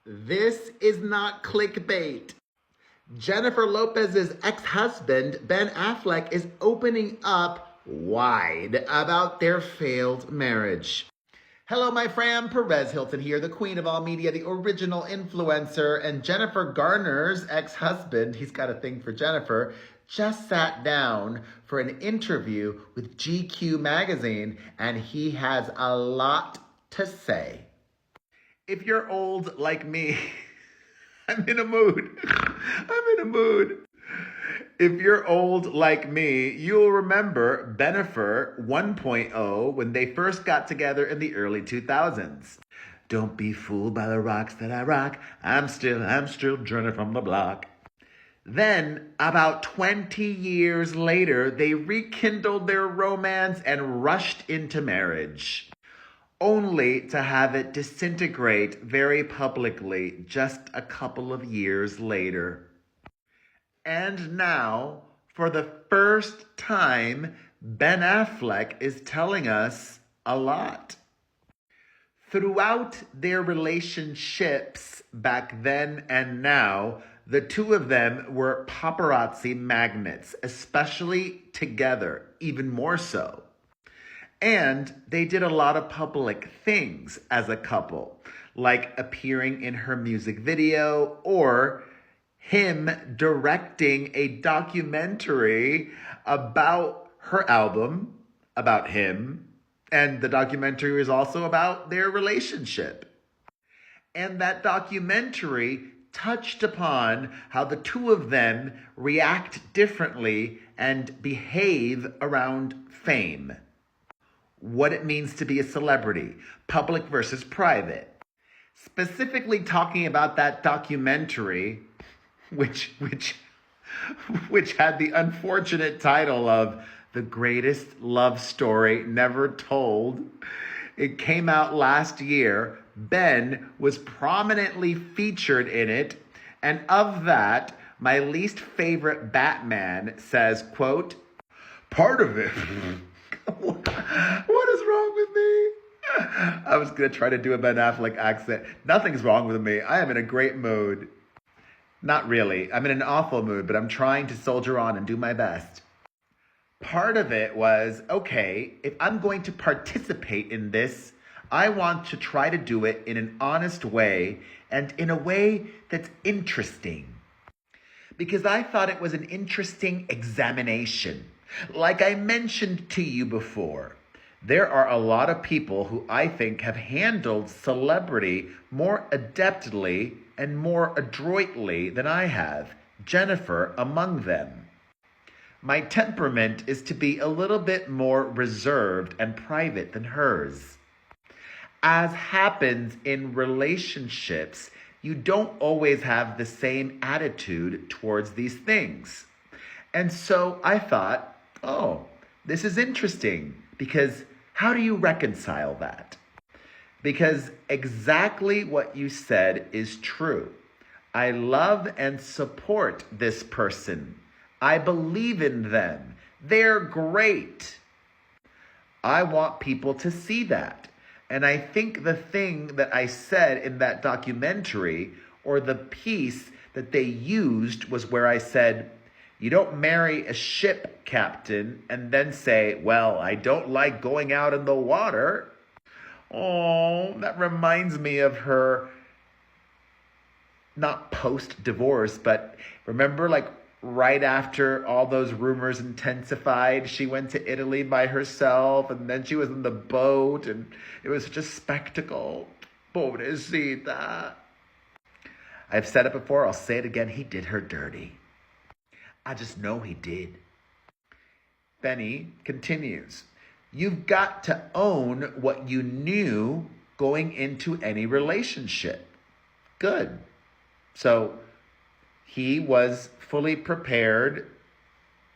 This is not clickbait. Jennifer Lopez's ex-husband, Ben Affleck, is opening up wide about their failed marriage. Hello, my fam. Perez Hilton here, the queen of all media, the original influencer, and Jennifer Garner's ex-husband, he's got a thing for Jennifer, just sat down for an interview with GQ magazine, and he has a lot to say. If you're old like me, I'm in a mood. If you're old like me, you'll remember Bennifer 1.0 when they first got together in the early 2000s. Don't be fooled by the rocks that I rock. I'm still Jennifer from the block. Then, about 20 years later, they rekindled their romance and rushed into marriage, only to have it disintegrate very publicly just a couple of years later. And now, for the first time, Ben Affleck is telling us a lot. Throughout their relationships back then and now, the two of them were paparazzi magnets, especially together, even more so. And they did a lot of public things as a couple, like appearing in her music video or him directing a documentary about her album, about him, and the documentary was also about their relationship. And that documentary touched upon how the two of them react differently and behave around fame. What it means to be a celebrity, public versus private. Specifically talking about that documentary, which had the unfortunate title of The Greatest Love Story Never Told. It came out last year. Ben was prominently featured in it, and of that, my least favorite Batman says, quote, part of it. What is wrong with me? I was going to try to do a Ben Affleck accent. Nothing's wrong with me. I am in a great mood. Not really. I'm in an awful mood, but I'm trying to soldier on and do my best. Part of it was, okay, if I'm going to participate in this, I want to try to do it in an honest way and in a way that's interesting. Because I thought it was an interesting examination. Like I mentioned to you before, there are a lot of people who I think have handled celebrity more adeptly and more adroitly than I have, Jennifer among them. My temperament is to be a little bit more reserved and private than hers. As happens in relationships, you don't always have the same attitude towards these things. And so I thought, oh, this is interesting, because how do you reconcile that? Because exactly what you said is true. I love and support this person. I believe in them. They're great. I want people to see that. And I think the thing that I said in that documentary, or the piece that they used, was where I said, you don't marry a ship captain and then say, well, I don't like going out in the water. Oh, that reminds me of her, not post-divorce, but remember, like, right after all those rumors intensified, she went to Italy by herself, and then she was in the boat, and it was such a spectacle. Pobrecita. I've said it before, I'll say it again, he did her dirty. I just know he did. Benny continues, you've got to own what you knew going into any relationship. Good. So he was fully prepared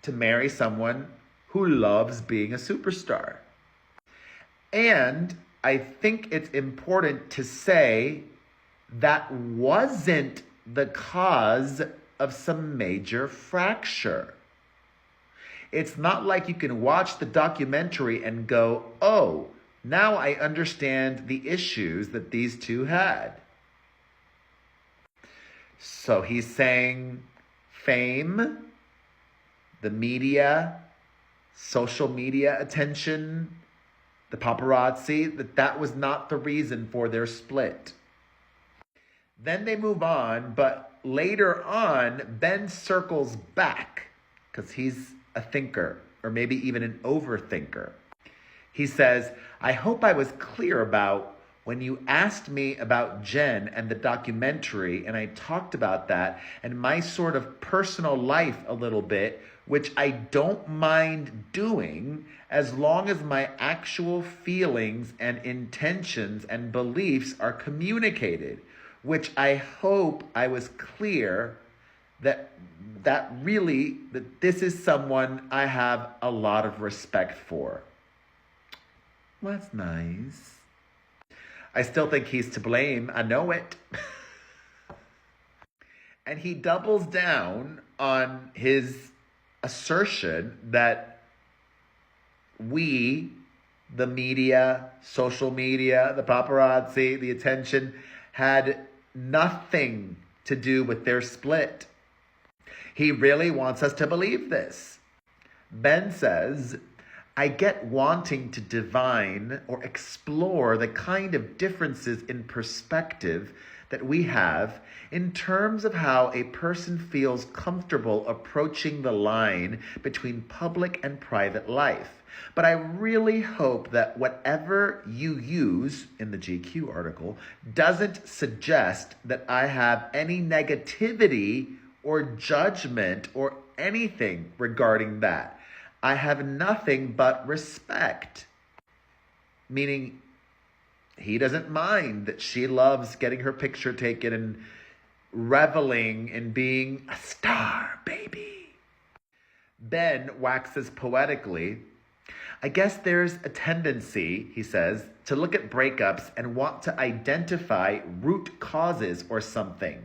to marry someone who loves being a superstar. And I think it's important to say that wasn't the cause of some major fracture. It's not like you can watch the documentary and go, oh, now I understand the issues that these two had. So he's saying fame, the media, social media attention, the paparazzi, that was not the reason for their split. Then they move on, but later on, Ben circles back because he's a thinker, or maybe even an overthinker. He says, I hope I was clear about when you asked me about Jen and the documentary, and I talked about that and my sort of personal life a little bit, which I don't mind doing as long as my actual feelings and intentions and beliefs are communicated, which I hope I was clear that this is someone I have a lot of respect for. Well, that's nice. I still think he's to blame. I know it. And he doubles down on his assertion that we, the media, social media, the paparazzi, the attention, had nothing to do with their split. He really wants us to believe this. Ben says, I get wanting to divine or explore the kind of differences in perspective that we have in terms of how a person feels comfortable approaching the line between public and private life. But I really hope that whatever you use in the GQ article doesn't suggest that I have any negativity or judgment or anything regarding that. I have nothing but respect. Meaning, he doesn't mind that she loves getting her picture taken and reveling in being a star, baby. Ben waxes poetically. I guess there's a tendency, he says, to look at breakups and want to identify root causes or something.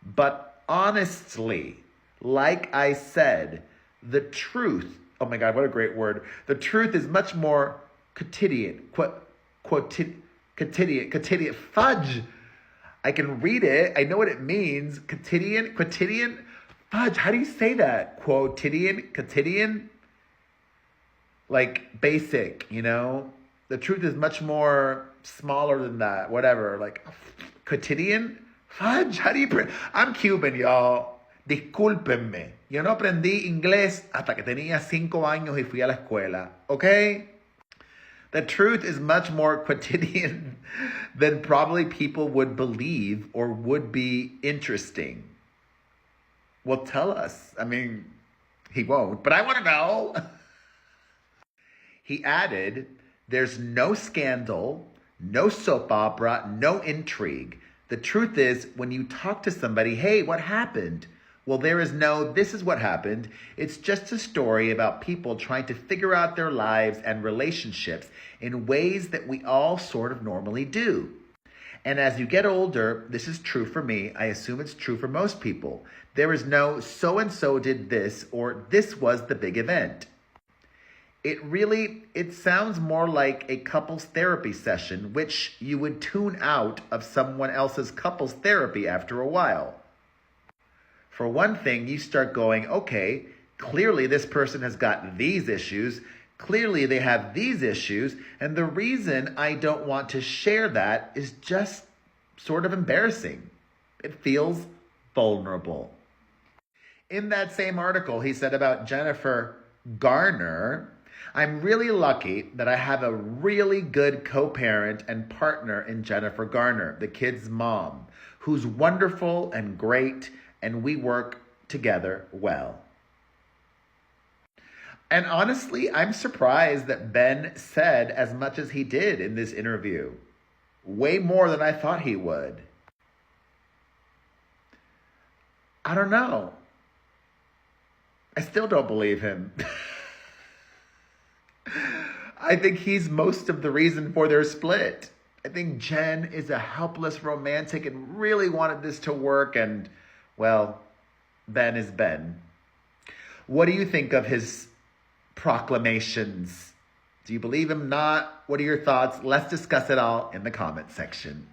But honestly, like I said, the truth, oh my God, what a great word. The truth is much more quotidian. Quotidian. Fudge. I can read it. I know what it means. Quotidian. Fudge. How do you say that? Quotidian. Like basic, you know? The truth is much more smaller than that. Whatever. Like quotidian. Fudge. How do you I'm Cuban, y'all. Discúlpenme, yo no aprendí inglés hasta que tenía 5 años y fui a la escuela, okay? The truth is much more quotidian than probably people would believe or would be interesting. Well, tell us. I mean, he won't, but I want to know. He added, there's no scandal, no soap opera, no intrigue. The truth is, when you talk to somebody, hey, what happened? Well, there is no, this is what happened. It's just a story about people trying to figure out their lives and relationships in ways that we all sort of normally do. And as you get older, this is true for me. I assume it's true for most people. There is no so-and-so did this or this was the big event. It sounds more like a couples therapy session, which you would tune out of someone else's couples therapy after a while. For one thing, you start going, okay, clearly this person has got these issues. Clearly they have these issues. And the reason I don't want to share that is just sort of embarrassing. It feels vulnerable. In that same article, he said about Jennifer Garner, I'm really lucky that I have a really good co-parent and partner in Jennifer Garner, the kid's mom, who's wonderful and great, and we work together well. And honestly, I'm surprised that Ben said as much as he did in this interview. Way more than I thought he would. I don't know. I still don't believe him. I think he's most of the reason for their split. I think Jen is a helpless romantic and really wanted this to work, and well, Ben is Ben. What do you think of his proclamations? Do you believe him? Not? What are your thoughts? Let's discuss it all in the comment section.